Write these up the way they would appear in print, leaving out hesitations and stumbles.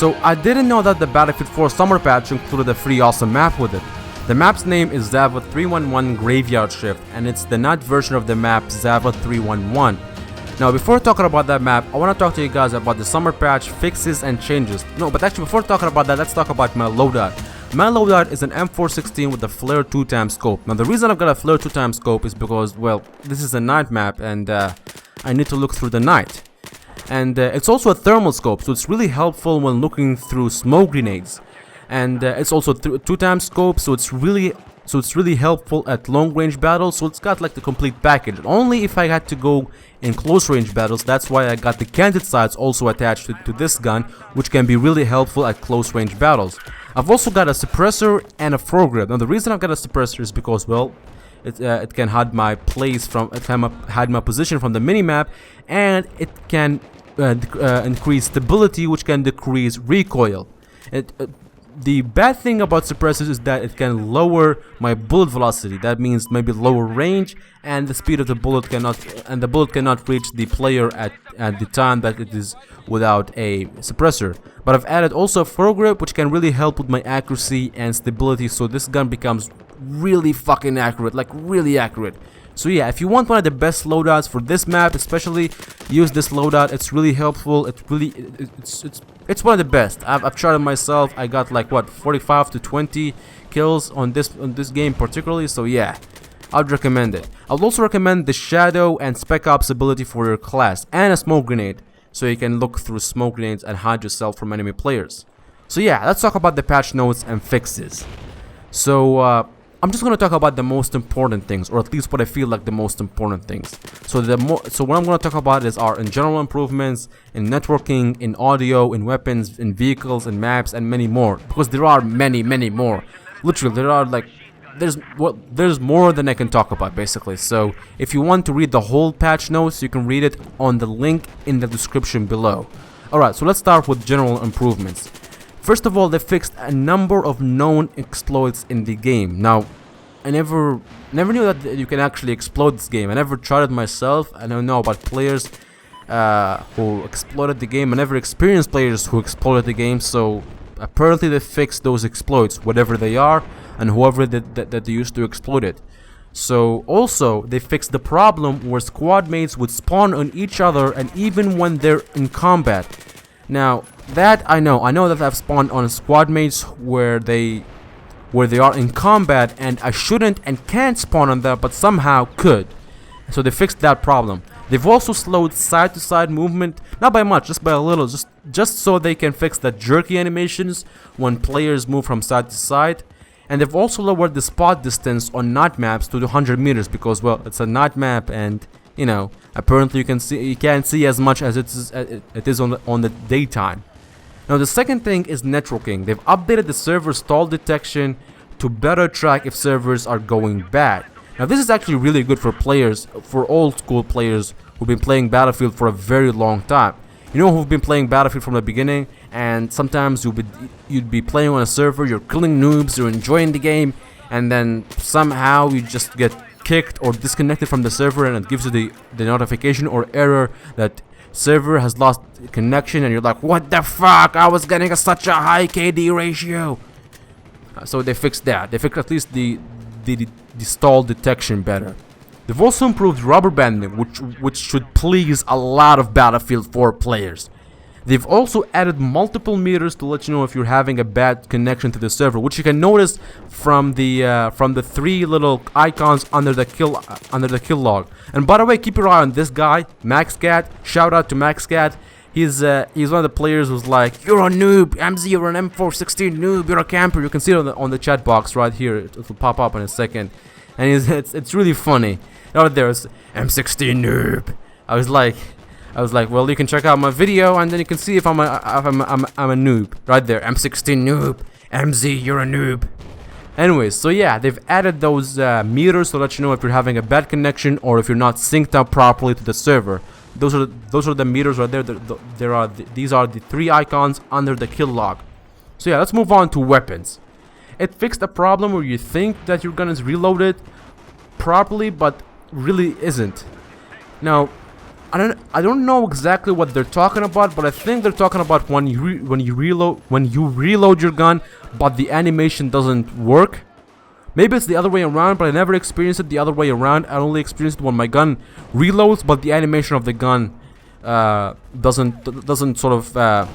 So I didn't know that the Battlefield 4 summer patch included a free awesome map with it. The map's name is Zava 311 Graveyard Shift, and it's the night version of the map Zava 311. Now before talking about that map, I want to talk to you guys about the summer patch fixes and changes. No, but actually before talking about that, let's talk about my loadout. My loadout is an M416 with a flare 2x scope. Now the reason I've got a flare 2x scope is because, well, this is a night map and I need to look through the night. And it's also a thermal scope, so it's really helpful when looking through smoke grenades. And it's also 2x scope, so it's really helpful at long range battles. So it's got like the complete package. Only if I had to go in close range battles, that's why I got the canted sights also attached to this gun, which can be really helpful at close range battles. I've also got a suppressor and a foregrip. Now the reason I've got a suppressor is because, well, it can hide my place from, it can hide my position from the minimap, and it can increase stability, which can decrease recoil. The bad thing about suppressors is that it can lower my bullet velocity. That means maybe lower range, and the speed of the bullet cannot reach the player at the time that it is without a suppressor. But I've added also a foregrip, which can really help with my accuracy and stability, so this gun becomes really fucking accurate, like really accurate. So yeah, if you want one of the best loadouts for this map, especially, use this loadout. It's really helpful. It's one of the best. I've tried it myself. I got like what, 45 to 20 kills on this game particularly. So yeah, I'd recommend it. I'll also recommend the Shadow and Spec Ops ability for your class, and a smoke grenade, so you can look through smoke grenades and hide yourself from enemy players. So yeah, let's talk about the patch notes and fixes. So I'm just going to talk about the most important things, or at least what I feel like the most important things. So what I'm going to talk about are in general improvements in networking, in audio, in weapons, in vehicles, in maps, and many more. Because there are many more. Literally, there are like, there's more than I can talk about basically. So if you want to read the whole patch notes, you can read it on the link in the description below. Alright, so let's start with general improvements. First of all, they fixed a number of known exploits in the game. Now, I never knew that you can actually exploit this game. I never tried it myself. I don't know about players who exploited the game. I never experienced players who exploited the game. So apparently they fixed those exploits, whatever they are, and whoever that they used to exploit it. So also they fixed the problem where squad mates would spawn on each other, and even when they're in combat. Now that I know that I've spawned on squad mates where they are in combat, and I shouldn't and can't spawn on them, but somehow could. So they fixed that problem. They've also slowed side to side movement, not by much, just by a little, just so they can fix the jerky animations when players move from side to side. And they've also lowered the spot distance on night maps to 100 meters because, well, it's a night map, and you know, apparently you can't see as much as it is on the daytime. Now the second thing is networking. They've updated the server stall detection to better track if servers are going bad. Now this is actually really good for players, for old school players who've been playing Battlefield for a very long time. You know, who've been playing Battlefield from the beginning, and sometimes you'd be playing on a server, you're killing noobs, you're enjoying the game, and then somehow you just get kicked or disconnected from the server, and it gives you the notification or error that server has lost connection, and you're like, what the fuck, I was getting such a high KD ratio. So they fixed that. They fixed at least the stall detection better. They've also improved rubber banding, which should please a lot of Battlefield 4 players. They've also added multiple meters to let you know if you're having a bad connection to the server, which you can notice from the three little icons under the kill log. And by the way, keep your eye on this guy, MaxCat. Shout out to MaxCat. He's one of the players who's like, you're a noob, MZ, you're an M416 noob, you're a camper. You can see it on the chat box right here. It'll pop up in a second, and it's really funny. Right there, it's M16 noob. I was like, well, you can check out my video, and then you can see if I'm a noob. Right there, M16 noob, MZ, you're a noob. Anyways, so yeah, they've added those meters to let you know if you're having a bad connection or if you're not synced up properly to the server. Those are the meters right there. These are the three icons under the kill log. So yeah, let's move on to weapons. It fixed a problem where you think that your gun is reloaded properly, but really isn't. Now, I don't know exactly what they're talking about, but I think they're talking about when you reload your gun, but the animation doesn't work. Maybe it's the other way around, but I never experienced it the other way around. I only experienced it when my gun reloads, but the animation of the gun doesn't sort of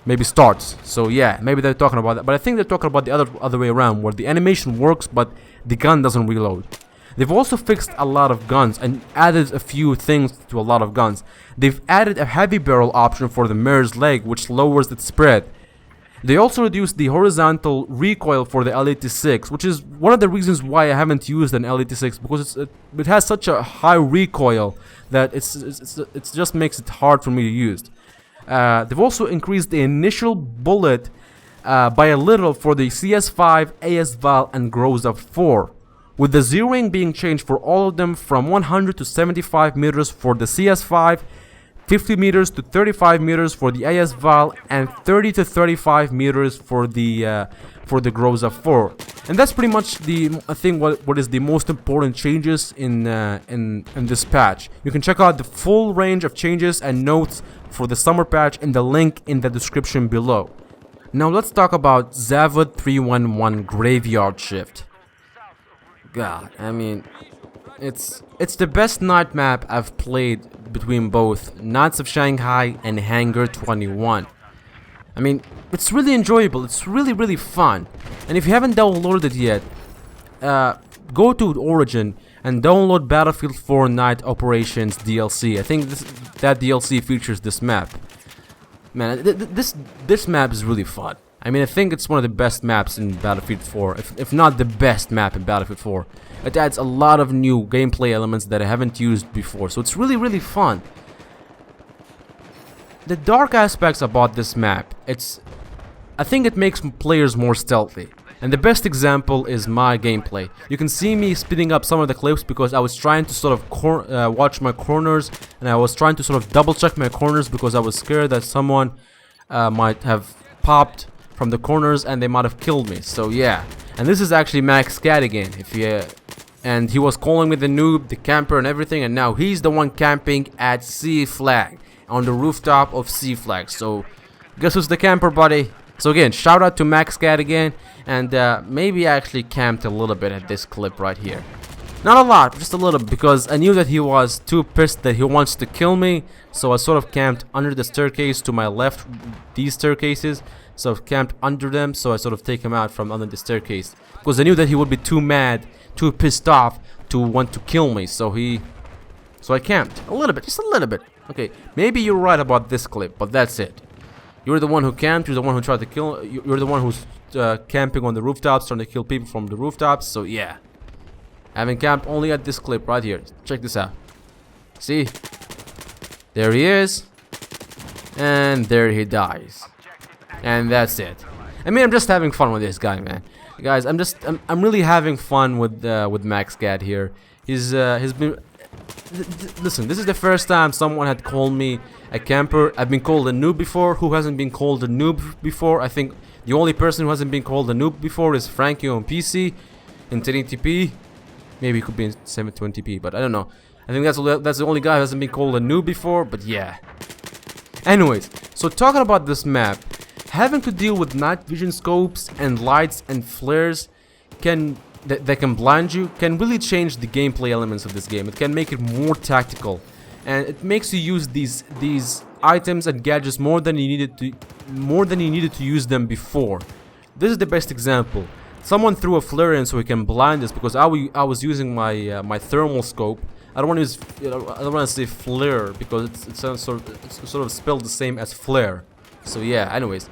maybe starts. So yeah, maybe they're talking about that, but I think they're talking about the other way around, where the animation works but the gun doesn't reload. They've also fixed a lot of guns and added a few things to a lot of guns. They've added a heavy barrel option for the mirror's leg, which lowers its spread. They also reduced the horizontal recoil for the L86, which is one of the reasons why I haven't used an L86, because it has such a high recoil that it just makes it hard for me to use. They've also increased the initial bullet by a little for the CS5, AS-Val, and Groza 4, with the zeroing being changed for all of them from 100 to 75 meters for the CS5, 50 meters to 35 meters for the AS-Val, and 30 to 35 meters for the Groza 4. And that's pretty much I think what is the most important changes in this patch. You can check out the full range of changes and notes for the summer patch in the link in the description below. Now let's talk about Zavod 311 Graveyard Shift. God, I mean, it's the best night map I've played between both Knights of Shanghai and Hangar 21. I mean, it's really enjoyable, it's really fun. And if you haven't downloaded it yet, go to Origin and download Battlefield 4 Night Operations DLC. I think that DLC features this map. Man, this map is really fun. I mean, I think it's one of the best maps in Battlefield 4, if not the best map in Battlefield 4. It adds a lot of new gameplay elements that I haven't used before, so it's really fun. The dark aspects about this map, I think it makes players more stealthy. And the best example is my gameplay. You can see me speeding up some of the clips because I was trying to sort of watch my corners, and I was trying to sort of double check my corners because I was scared that someone might have popped from the corners and they might have killed me. So yeah, and this is actually Max Cat again. And he was calling me the noob, the camper, and everything, and now he's the one camping at C Flag on the rooftop of C Flag. So guess who's the camper, buddy? So again, shout out to Max Cat again, and maybe I actually camped a little bit at this clip right here. Not a lot, just a little, because I knew that he was too pissed that he wants to kill me. So I sort of camped under the staircase to my left, these staircases. So I camped under them, so I sort of take him out from under the staircase, because I knew that he would be too mad, too pissed off to want to kill me. So I camped a little bit, just a little bit. Okay, maybe you're right about this clip, but that's it. You're the one who camped, you're the one who tried to kill, you're the one who's camping on the rooftops, trying to kill people from the rooftops. So yeah, I haven't camped only at this clip right here. Check this out. See, there he is, and there he dies. And that's it. I mean, I'm just having fun with this guy, man. Guys, I'm really having fun with Max Cat here. He's been listen, this is the first time someone had called me a camper. I've been called a noob before. Who hasn't been called a noob before? I think the only person who hasn't been called a noob before is Frankie on PC in 1080p. Maybe it could be in 720p, but I don't know. I think that's the only guy who hasn't been called a noob before, but yeah. Anyways, so talking about this map, having to deal with night vision scopes and lights and flares that can blind you can really change the gameplay elements of this game. It can make it more tactical, and it makes you use these items and gadgets more than you needed to use them before. This is the best example. Someone threw a flare in so he can blind us because I was using my thermal scope. I don't want to say flare because it sounds sort of spelled the same as flare. So yeah, anyways,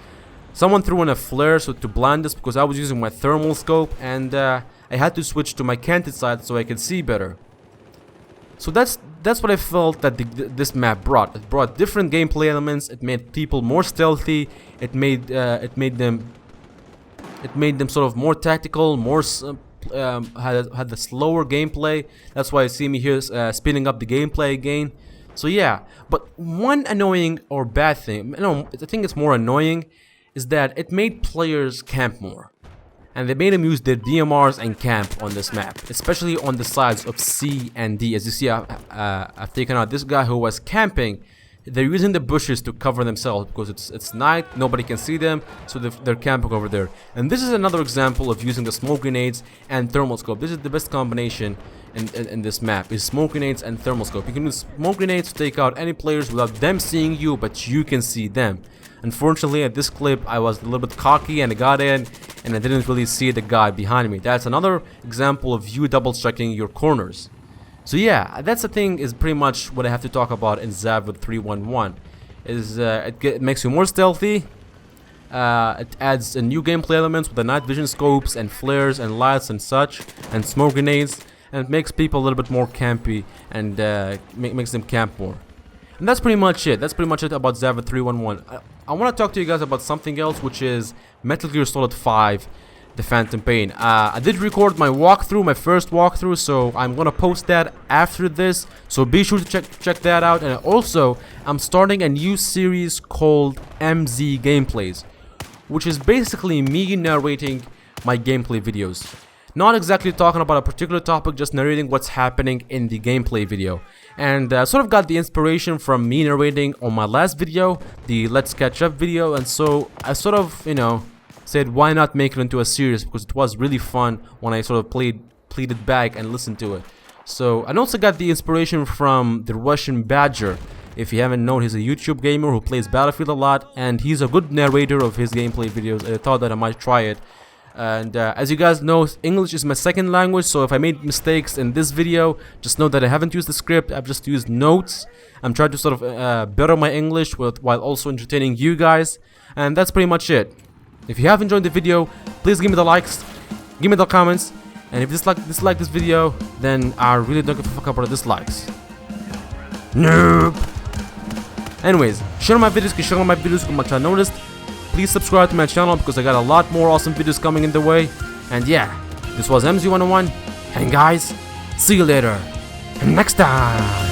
someone threw in a flare to blind us because I was using my thermal scope, and I had to switch to my canted sight so I could see better. So that's what I felt that this map brought. It brought different gameplay elements. It made people more stealthy. It made them sort of more tactical, more had the slower gameplay. That's why you see me here speeding up the gameplay again. So yeah, but one annoying or bad thing, no, I think it's more annoying, is that it made players camp more. and they made him use their DMRs and camp on this map, especially on the sides of C and D. As you see, I've taken out this guy who was camping. They're using the bushes to cover themselves because it's night, nobody can see them, so they're camping over there. And this is another example of using the smoke grenades and thermal scope. This is the best combination in this map, is smoke grenades and thermal scope. You can use smoke grenades to take out any players without them seeing you, but you can see them. Unfortunately, at this clip, I was a little bit cocky and I got in and I didn't really see the guy behind me. That's another example of you double checking your corners. So yeah, that's the thing, is pretty much what I have to talk about in Zavod 311. Is it makes you more stealthy. It adds a new gameplay elements with the night vision scopes and flares and lights and such, and smoke grenades, and it makes people a little bit more campy and makes them camp more. And that's pretty much it. That's pretty much it about Zavod 311. I want to talk to you guys about something else, which is Metal Gear Solid 5. The Phantom Pain. I did record my walkthrough, my first walkthrough, so I'm gonna post that after this, so be sure to check that out. And also, I'm starting a new series called MZ Gameplays, which is basically me narrating my gameplay videos. Not exactly talking about a particular topic, just narrating what's happening in the gameplay video. And sort of got the inspiration from me narrating on my last video, the Let's Catch Up video, and so I sort of, you know, said why not make it into a series, because it was really fun when I sort of played it back and listened to it. So I also got the inspiration from the Russian Badger. If you haven't known, he's a YouTube gamer who plays Battlefield a lot, and he's a good narrator of his gameplay videos. I thought that I might try it. And as you guys know, English is my second language, so if I made mistakes in this video, just know that I haven't used the script, I've just used notes. I'm trying to sort of better my English while also entertaining you guys, and that's pretty much it. If you have enjoyed the video, please give me the likes, give me the comments, and if you dislike this video, then I really don't give a fuck about the dislikes. Nope. Anyways, share my videos, come much I noticed. Please subscribe to my channel because I got a lot more awesome videos coming in the way. And yeah, this was MZ101, and guys, see you later next time.